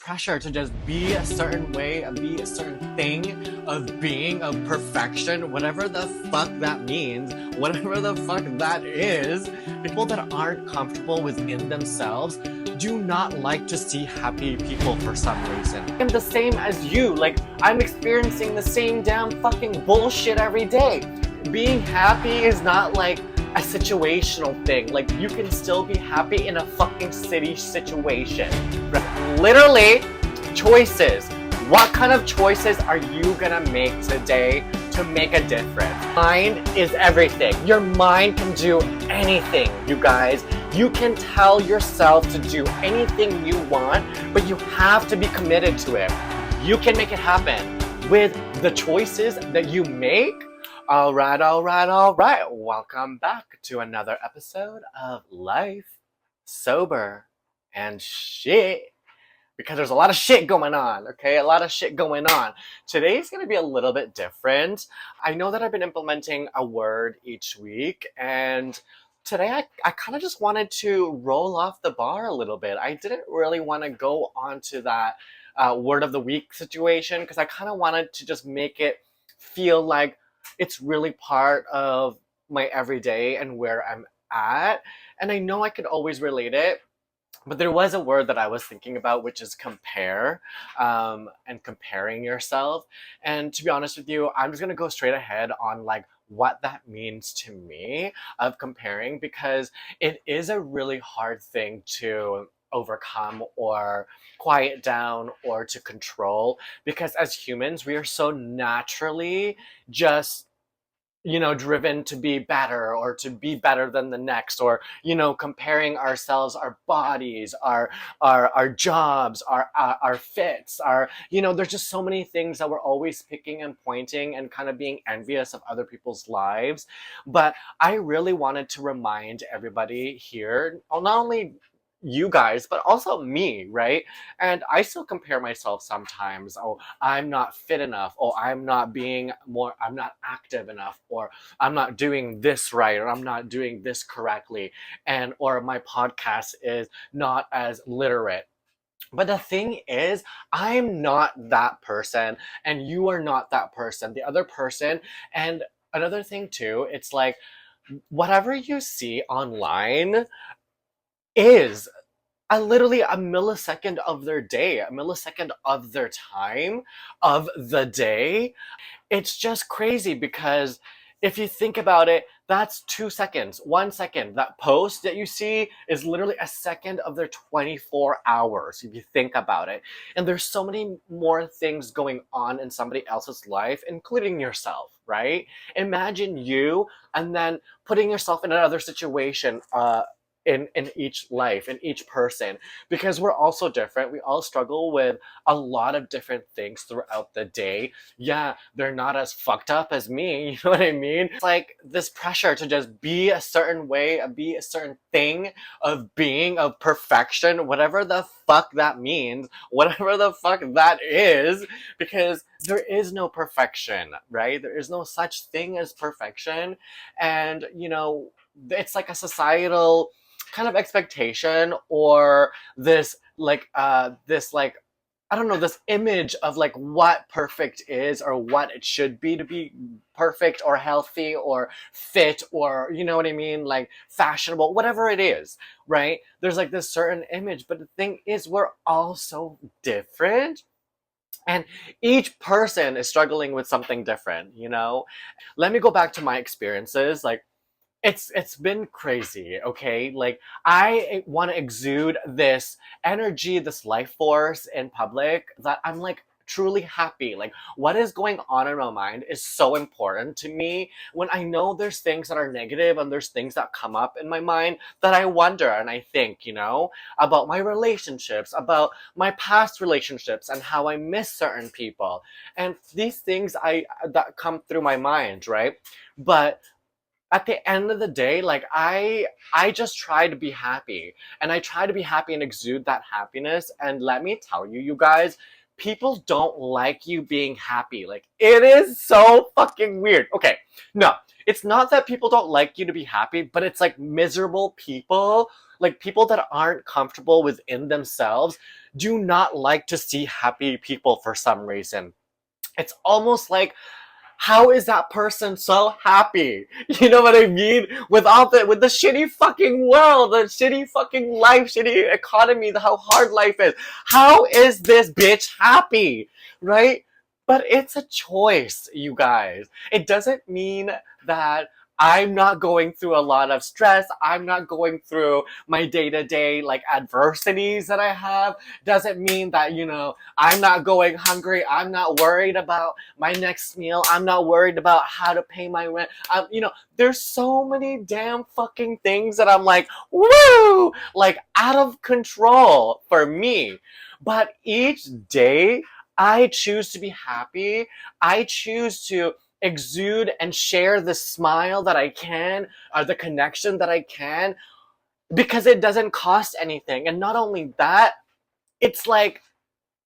pressure to just be a certain way, be a certain thing, of being, of perfection, whatever the fuck that means, whatever the fuck that is. People that aren't comfortable within themselves do not like to see happy people for some reason. I'm the same as you. Like, I'm experiencing the same damn fucking bullshit every day. Being happy is not like a situational thing. Like, you can still be happy in a fucking city situation. Literally, choices. What kind of choices are you gonna make today to make a difference? Mind is everything. Your mind can do anything, you guys. You can tell yourself to do anything you want, but you have to be committed to it. You can make it happen with the choices that you make. All right. Welcome back to another episode of Life, Sober, and Shit. Because there's a lot of shit going on, okay? A lot of shit going on. Today's gonna be a little bit different. I know that I've been implementing a word each week, and today I kind of just wanted to roll off the bar a little bit. I didn't really want to go on to that word of the week situation, because I kind of wanted to just make it feel like it's really part of my everyday and where I'm at. And I know I could always relate it. But there was a word that I was thinking about, which is compare, and comparing yourself. And to be honest with you, I'm just going to go straight ahead on like what that means to me of comparing, because it is a really hard thing to overcome or quiet down or to control, because as humans, we are so naturally just driven to be better or to be better than the next, or comparing ourselves, our bodies, our jobs, our fits, there's just so many things that we're always picking and pointing and kind of being envious of other people's lives. But I really wanted to remind everybody here, not only you guys, but also me, right? And I still compare myself sometimes. Oh, I'm not fit enough. Oh, I'm not active enough, or I'm not doing this right, or I'm not doing this correctly, and or my podcast is not as literate. But the thing is, I'm not that person, and you are not that person, the other person. And another thing too, it's like whatever you see online is literally a millisecond of their day, a millisecond of their time, of the day. It's just crazy, because if you think about it, that's 2 seconds, 1 second. That post that you see is literally a second of their 24 hours, if you think about it. And there's so many more things going on in somebody else's life, including yourself, right? Imagine you, and then putting yourself in another situation, in each life, in each person, because we're also different. We all struggle with a lot of different things throughout the day. Yeah, they're not as fucked up as me, you know what I mean? It's like this pressure to just be a certain way, be a certain thing, of being, of perfection, whatever the fuck that means, whatever the fuck that is, because there is no perfection, right? There is no such thing as perfection. And it's like a societal kind of expectation, or this I don't know, this image of like what perfect is, or what it should be to be perfect or healthy or fit, or you know what I mean, like fashionable, whatever it is, right? There's like this certain image, but the thing is, we're all so different. And each person is struggling with something different. Let me go back to my experiences. Like, it's been crazy, okay? Like, I want to exude this energy, this life force in public, that I'm like truly happy. Like, what is going on in my mind is so important to me. When I know there's things that are negative, and there's things that come up in my mind that I wonder and I think, about my relationships, about my past relationships, and how I miss certain people. And these things that come through my mind, right? But at the end of the day, like, I just try to be happy, and I try to be happy and exude that happiness. And let me tell you, you guys, people don't like you being happy. Like, it is so fucking weird. Okay, no, it's not that people don't like you to be happy, but it's like miserable people Like people that aren't comfortable within themselves do not like to see happy people for some reason. It's almost like, how is that person so happy? You know what I mean? With the shitty fucking world, the shitty fucking life, shitty economy, how hard life is. How is this bitch happy? Right? But it's a choice, you guys. It doesn't mean that I'm not going through a lot of stress. I'm not going through my day-to-day like adversities that I have. Doesn't mean that, I'm not going hungry. I'm not worried about my next meal. I'm not worried about how to pay my rent. There's so many damn fucking things that I'm like, woo, like out of control for me. But each day, I choose to be happy. I choose to exude and share the smile that I can, or the connection that I can, because it doesn't cost anything. And not only that, it's like,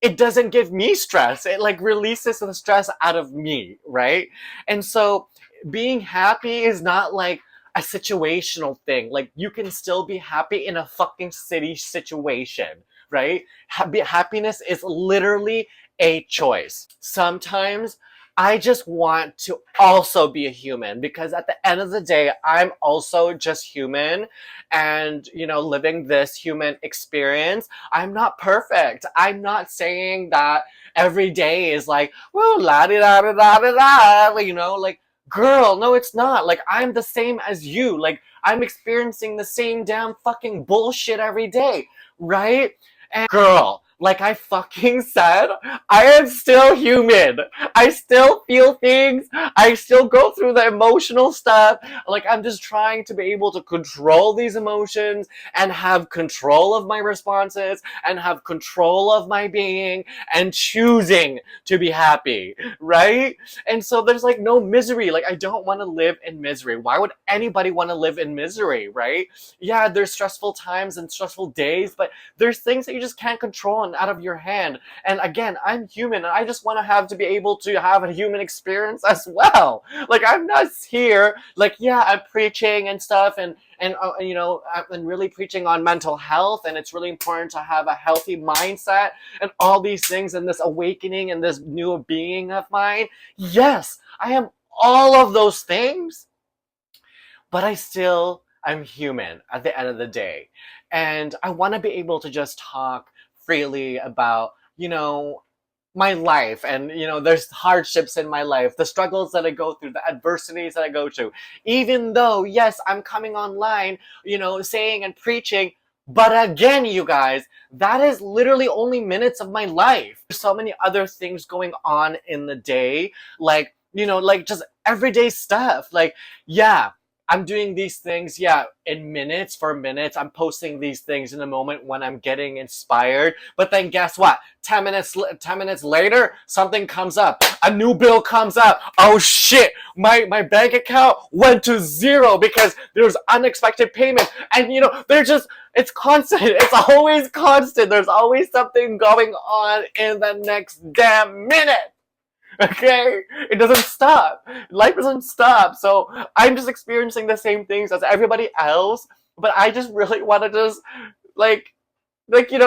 it doesn't give me stress. It like releases the stress out of me, right? And so being happy is not like a situational thing. Like you can still be happy in a fucking city situation, right? Happiness is literally a choice. Sometimes I just want to also be a human, because at the end of the day, I'm also just human, and living this human experience. I'm not perfect. I'm not saying that every day is like, whoa, la di da da da da da, like, girl, no, it's not. Like, I'm the same as you. Like, I'm experiencing the same damn fucking bullshit every day, right? And girl, like I fucking said, I am still human. I still feel things. I still go through the emotional stuff. Like, I'm just trying to be able to control these emotions and have control of my responses and have control of my being and choosing to be happy, right? And so there's like no misery. Like, I don't want to live in misery. Why would anybody want to live in misery, right? Yeah, there's stressful times and stressful days, but there's things that you just can't control and out of your hand. And again, I'm human, and I just want to have to be able to have a human experience as well. Like, I'm not here, like, yeah, I'm preaching and stuff, and I've been really preaching on mental health, and it's really important to have a healthy mindset and all these things, and this awakening and this new being of mine. Yes, I am all of those things, but I'm human at the end of the day. And I want to be able to just talk freely about, my life. And, there's hardships in my life, the struggles that I go through, the adversities that I go through. Even though, yes, I'm coming online, saying and preaching, but again, you guys, that is literally only minutes of my life. There's so many other things going on in the day, like, like just everyday stuff. Like, yeah, I'm doing these things, yeah, in minutes, for minutes. I'm posting these things in a moment when I'm getting inspired. But then guess what? 10 minutes later, something comes up. A new bill comes up. Oh shit, my bank account went to zero because there's unexpected payment. And they're just, it's constant. It's always constant. There's always something going on in the next damn minute. Okay? It doesn't stop. Life doesn't stop. So I'm just experiencing the same things as everybody else, but I just really want to just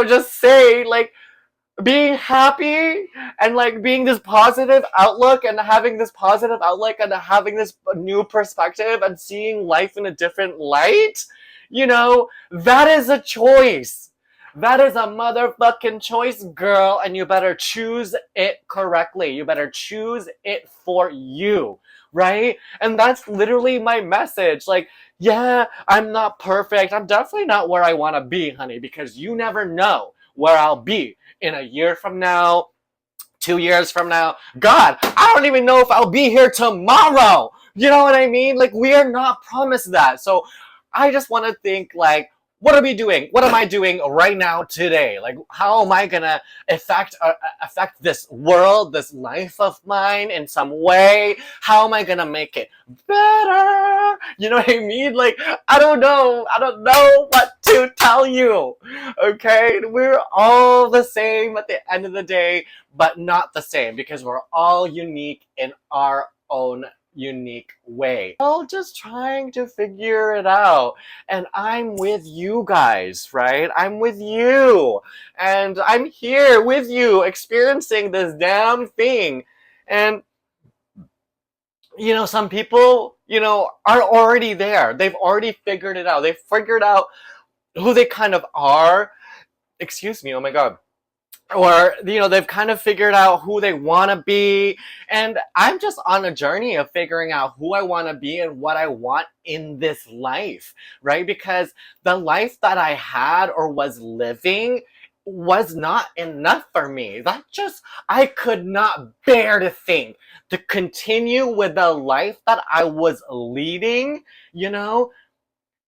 just say, like, being happy and like being this positive outlook and having this positive outlook and having this new perspective and seeing life in a different light, that is a choice. That is a motherfucking choice, girl, and you better choose it correctly. You better choose it for you, right? And that's literally my message. Like, yeah, I'm not perfect. I'm definitely not where I want to be, honey, because you never know where I'll be in a year from now, 2 years from now. God, I don't even know if I'll be here tomorrow. You know what I mean? Like, we are not promised that. So I just want to think, like, what are we doing? What am I doing right now today? Like, how am I gonna affect this world, this life of mine in some way? How am I gonna make it better? You know what I mean? Like, I don't know. I don't know what to tell you. Okay? We're all the same at the end of the day, but not the same, because we're all unique in our own unique way. All just trying to figure it out. And I'm with you guys, right? I'm with you. And I'm here with you experiencing this damn thing. And some people, are already there. They've already figured it out. They've figured out who they kind of are. Excuse me, oh my god. Or, they've kind of figured out who they want to be. And I'm just on a journey of figuring out who I want to be and what I want in this life, right? Because the life that I had or was living was not enough for me. I could not bear to think to continue with the life that I was leading,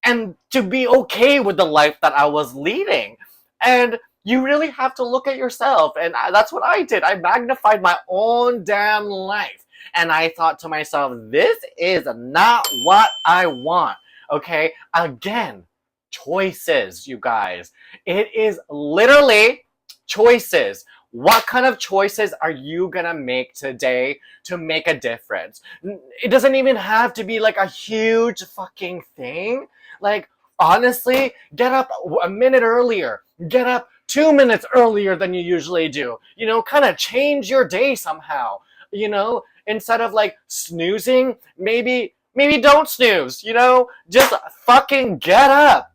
and to be okay with the life that I was leading. And you really have to look at yourself. And that's what I did. I magnified my own damn life. And I thought to myself, this is not what I want. Okay? Again, choices, you guys. It is literally choices. What kind of choices are you gonna make today to make a difference? It doesn't even have to be like a huge fucking thing. Like, honestly, get up a minute earlier. Get up 2 minutes earlier than you usually do. Kind of change your day somehow. Instead of like snoozing, maybe don't snooze, just fucking get up.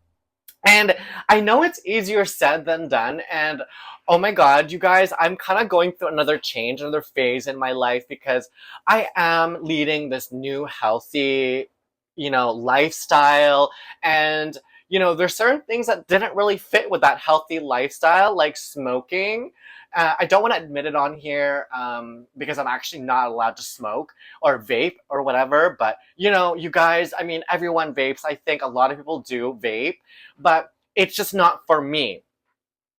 And I know it's easier said than done. And oh my god, you guys, I'm kind of going through another change, another phase in my life because I am leading this new healthy, lifestyle. And, there's certain things that didn't really fit with that healthy lifestyle, like smoking. I don't want to admit it on here because I'm actually not allowed to smoke or vape or whatever. But, you guys, I mean, everyone vapes. I think a lot of people do vape, but it's just not for me.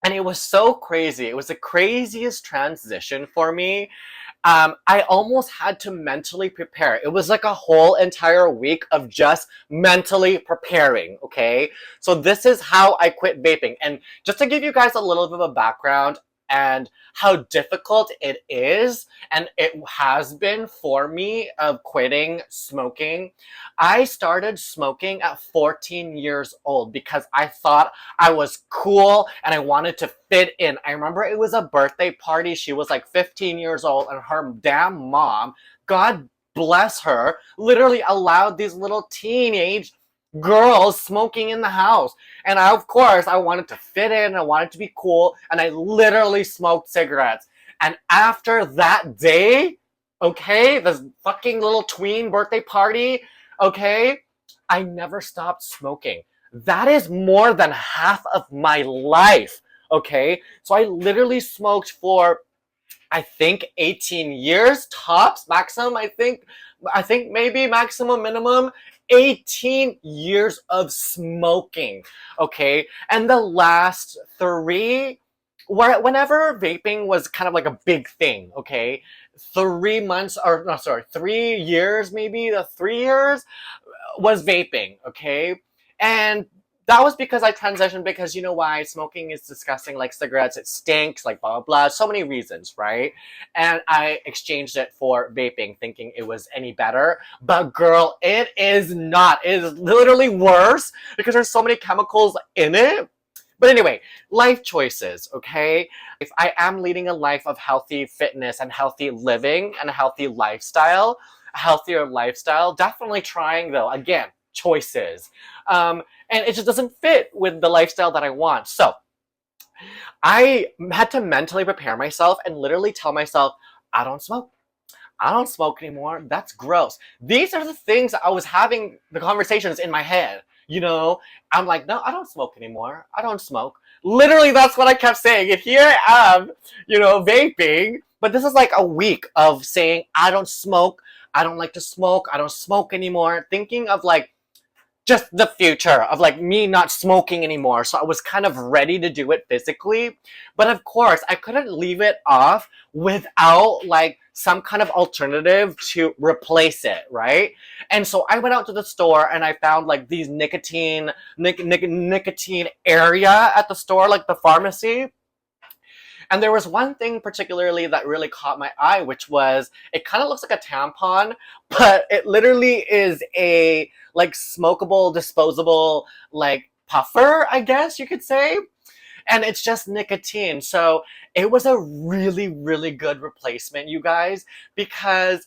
And it was so crazy. It was the craziest transition for me. I almost had to mentally prepare. It was like a whole entire week of just mentally preparing, okay? So this is how I quit vaping. And just to give you guys a little bit of a background and how difficult it is, and it has been for me of quitting smoking. I started smoking at 14 years old because I thought I was cool and I wanted to fit in. I remember it was a birthday party. She was like 15 years old and her damn mom, God bless her, literally allowed these little teenage girls smoking in the house. And of course, I wanted to fit in, I wanted to be cool, and I literally smoked cigarettes. And after that day, okay, this fucking little tween birthday party, okay, I never stopped smoking. That is more than half of my life, okay? So I literally smoked for, I think, 18 years tops, maximum, I think maybe maximum, minimum, 18 years of smoking, okay? And the last three, whenever vaping was kind of like a big thing, okay? 3 months, or no, sorry, 3 years, maybe the 3 years was vaping, okay? And that was because I transitioned because you know why? Smoking is disgusting like cigarettes. It stinks, like blah, blah, blah. So many reasons, right? And I exchanged it for vaping thinking it was any better. But girl, it is not. It is literally worse because there's so many chemicals in it. But anyway, life choices, okay? If I am leading a life of healthy fitness and healthy living and a healthy lifestyle, a healthier lifestyle, definitely trying though, again, choices. And it just doesn't fit with the lifestyle that I want. So I had to mentally prepare myself and literally tell myself, I don't smoke. I don't smoke anymore. That's gross. These are the things I was having the conversations in my head. I'm like, no, I don't smoke anymore. I don't smoke. Literally, that's what I kept saying. And here I am, vaping. But this is like a week of saying, I don't smoke. I don't like to smoke. I don't smoke anymore. Thinking of like, just the future of like me not smoking anymore. So I was kind of ready to do it physically. But of course, I couldn't leave it off without like some kind of alternative to replace it, right? And so I went out to the store and I found like these nicotine area at the store, like the pharmacy. And there was one thing particularly that really caught my eye, which was it kind of looks like a tampon, but it literally is a like smokable, disposable, like puffer, I guess you could say. And it's just nicotine. So it was a really, really good replacement, you guys, because,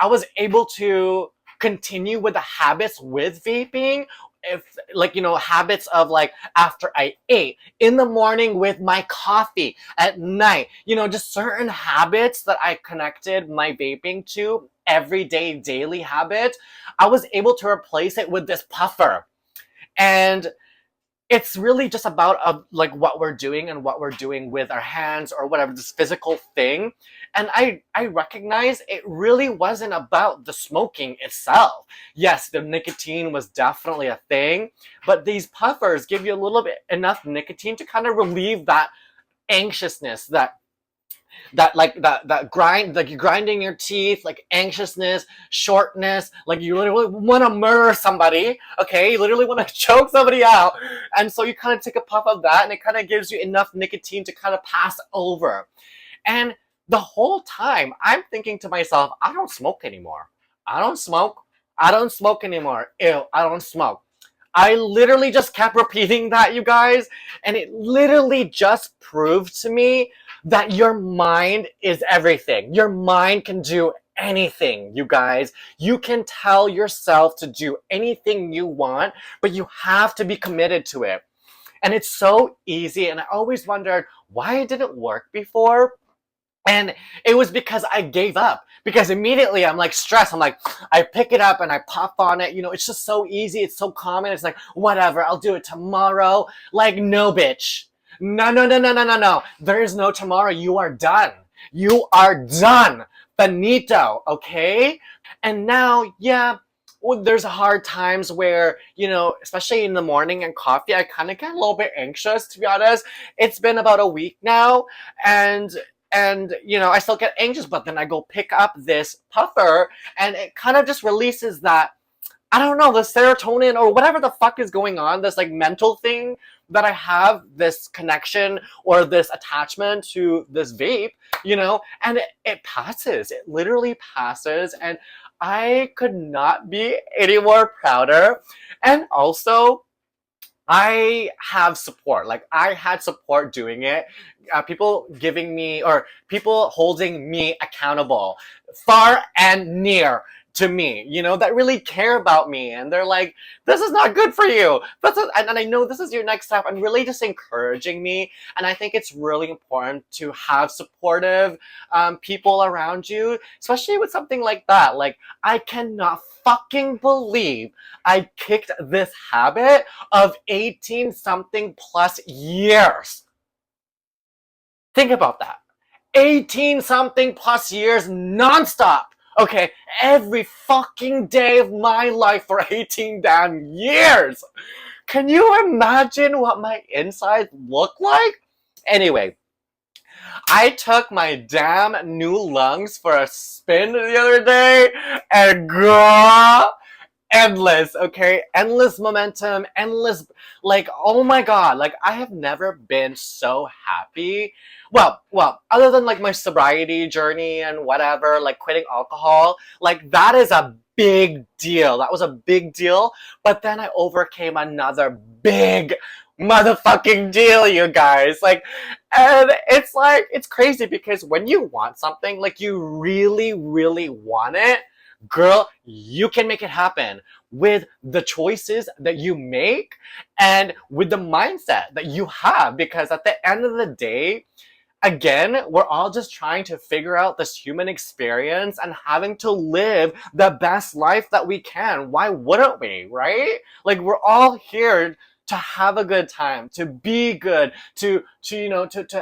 I was able to continue with the habits with vaping. If like, habits of like after I ate, in the morning with my coffee, at night, just certain habits that I connected my vaping to, everyday, daily habit, I was able to replace it with this puffer. And it's really just about like what we're doing and what we're doing with our hands or whatever, this physical thing. And I recognize it really wasn't about the smoking itself. Yes, the nicotine was definitely a thing, but these puffers give you a little bit enough nicotine to kind of relieve that anxiousness, that grind, like you're grinding your teeth, like anxiousness, shortness, like you literally want to murder somebody. Okay, you literally want to choke somebody out. And so you kind of take a puff of that and it kind of gives you enough nicotine to kind of pass over. And the whole time I'm thinking to myself, I don't smoke anymore. I don't smoke. I don't smoke anymore. Ew, I don't smoke. I literally just kept repeating that, you guys, and it literally just proved to me that your mind is everything. Your mind can do anything, you guys. You can tell yourself to do anything you want, but you have to be committed to it. And it's so easy, and I always wondered why it didn't work before. And it was because I gave up. Because immediately I'm like stressed. I'm like, I pick it up and I pop on it. It's just so easy. It's so common. It's like, whatever, I'll do it tomorrow. Like, no, bitch. No, no, no, no, no, no, no. There is no tomorrow. You are done. You are done. Finito, okay? And now, yeah, there's hard times where, especially in the morning and coffee, I kind of get a little bit anxious, to be honest. It's been about a week now, and I still get anxious, but then I go pick up this puffer and it kind of just releases that, I don't know, the serotonin or whatever the fuck is going on, this like mental thing that I have, this connection or this attachment to this vape, and it passes. It literally passes. And I could not be any more prouder. And also, I have support. Like, I had support doing it. People giving me, or people holding me accountable, far and near to me, that really care about me. And they're like, this is not good for you. And I know this is your next step, and really just encouraging me. And I think it's really important to have supportive people around you, especially with something like that. Like, I cannot fucking believe I kicked this habit of 18 something plus years. Think about that. 18 something plus years nonstop. Okay, every fucking day of my life for 18 damn years. Can you imagine what my insides look like? Anyway, I took my damn new lungs for a spin the other day, and girl, endless, okay? Endless momentum, endless, like, oh my god, like, I have never been so happy. Well, other than like my sobriety journey and whatever, like quitting alcohol, like that is a big deal. That was a big deal. But then I overcame another big motherfucking deal, you guys. Like, and it's like, it's crazy because when you want something, like you really, really want it, girl, you can make it happen with the choices that you make and with the mindset that you have. Because at the end of the day, again, we're all just trying to figure out this human experience and having to live the best life that we can. Why wouldn't we, right? Like, we're all here to have a good time, to be good, to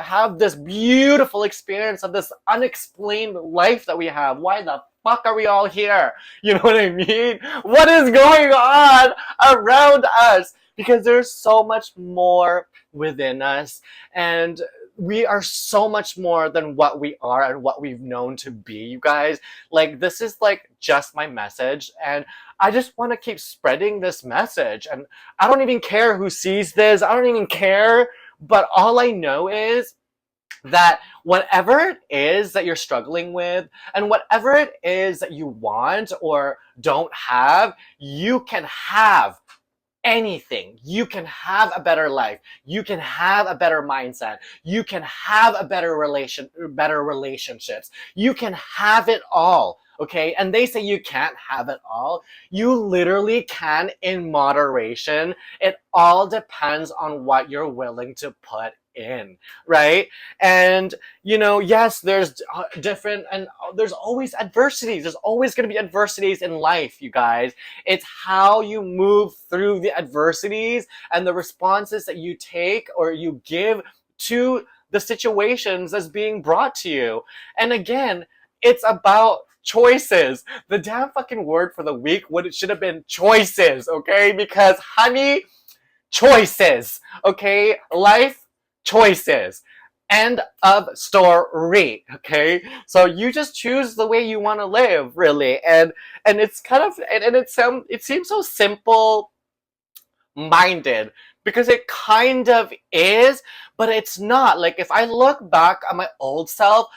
have this beautiful experience of this unexplained life that we have. Why the fuck are we all here? You know what I mean? What is going on around us? Because there's so much more within us, and we are so much more than what we are and what we've known to be, you guys. Like, this is like just my message, and I just want to keep spreading this message. And I don't even care who sees this. I don't even care. But all I know is that whatever it is that you're struggling with and whatever it is that you want or don't have, you can have anything. You can have a better life. You can have a better mindset. You can have a better relationships. You can have it all. Okay. And they say you can't have it all. You literally can in moderation. It all depends on what you're willing to put in, right? And yes, there's different, and there's always adversities. There's always going to be adversities in life, you guys. It's how you move through the adversities and the responses that you take or you give to the situations that's being brought to you. And again, it's about choices. The damn fucking word for the week, what it should have been choices, okay? Because honey, choices, okay? Life choices. End of story, okay? So you just choose the way you want to live, really. And it's kind of, and it seems so simple minded because it kind of is, but it's not. Like if I look back at my old self,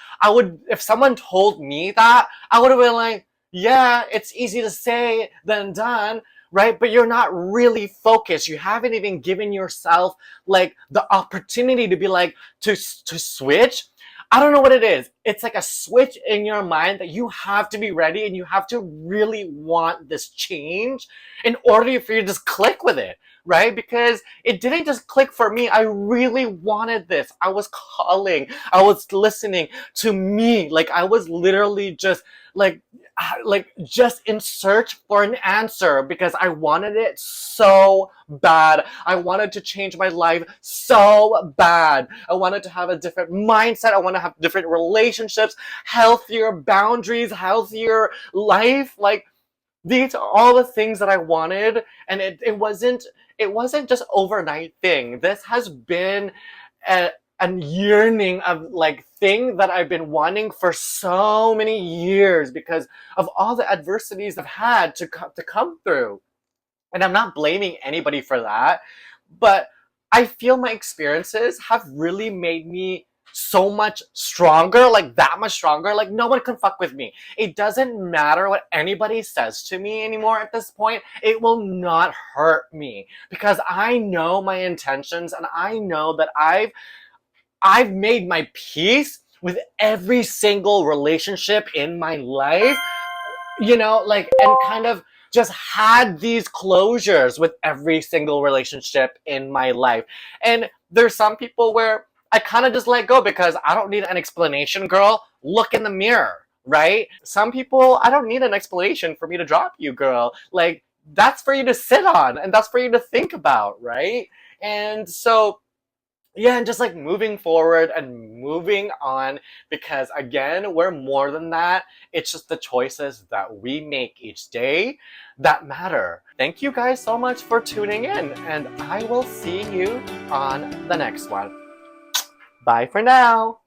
if someone told me that, I would have been like, yeah, it's easy to say than done, right? But you're not really focused. You haven't even given yourself like the opportunity to be like, to switch. I don't know what it is. It's like a switch in your mind that you have to be ready and you have to really want this change in order for you to just click with it, right? Because it didn't just click for me. I really wanted this. I was calling. I was listening to me. Like I was literally just just in search for an answer because I wanted it so bad. I wanted to change my life so bad. I wanted to have a different mindset. I want to have different relationships, healthier boundaries, healthier life. Like these are all the things that I wanted, and it wasn't just overnight thing. This has been a yearning of like thing that I've been wanting for so many years because of all the adversities I've had to come through. And I'm not blaming anybody for that, but I feel my experiences have really made me so much stronger, like that much stronger. Like no one can fuck with me. It doesn't matter what anybody says to me anymore at this point. It will not hurt me because I know my intentions and I know that I've made my peace with every single relationship in my life, like, and kind of just had these closures with every single relationship in my life. And there's some people where I kind of just let go because I don't need an explanation, girl. Look in the mirror, right? Some people, I don't need an explanation for me to drop you, girl. Like, that's for you to sit on and that's for you to think about, right? And so, yeah, and just like moving forward and moving on because again, we're more than that. It's just the choices that we make each day that matter. Thank you guys so much for tuning in, and I will see you on the next one. Bye for now.